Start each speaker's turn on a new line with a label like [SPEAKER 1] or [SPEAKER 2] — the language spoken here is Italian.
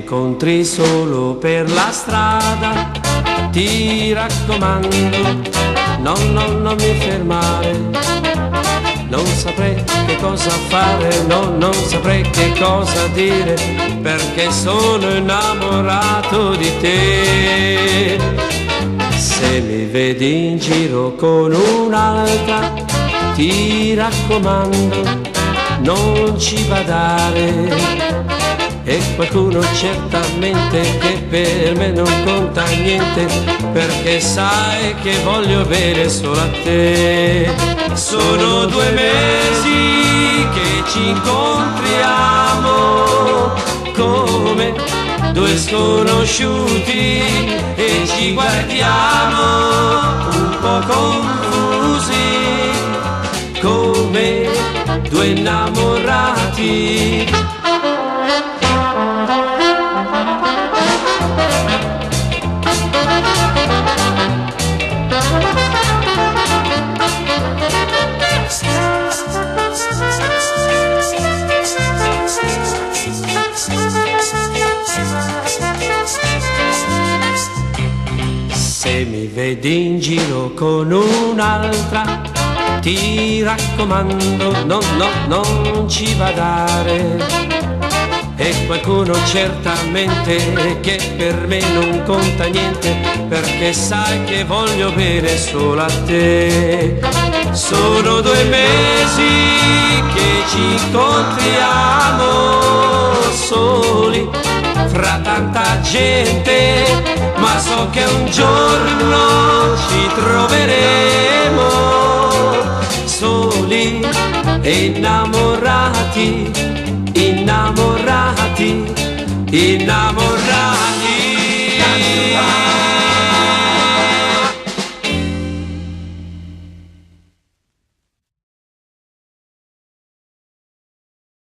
[SPEAKER 1] incontri solo per la strada, ti raccomando, no, no, non mi fermare. Non saprei che cosa fare, no, non saprei che cosa dire, perché sono innamorato di te. Se mi vedi in giro con un'altra, ti raccomando, non ci badare. E qualcuno certamente che per me non conta niente, perché sai che voglio bene solo a te. Sono 2 mesi che ci incontriamo come 2 sconosciuti e ci guardiamo un po' confusi come 2 innamorati. Se mi vedi in giro con un'altra, ti raccomando, no, no, non ci badare. E qualcuno certamente che per me non conta niente, perché sai che voglio bene solo a te. Sono 2 mesi che ci incontriamo soli fra tanta gente, ma so che un giorno ci troveremo soli e innamorati, innamorati, innamorati.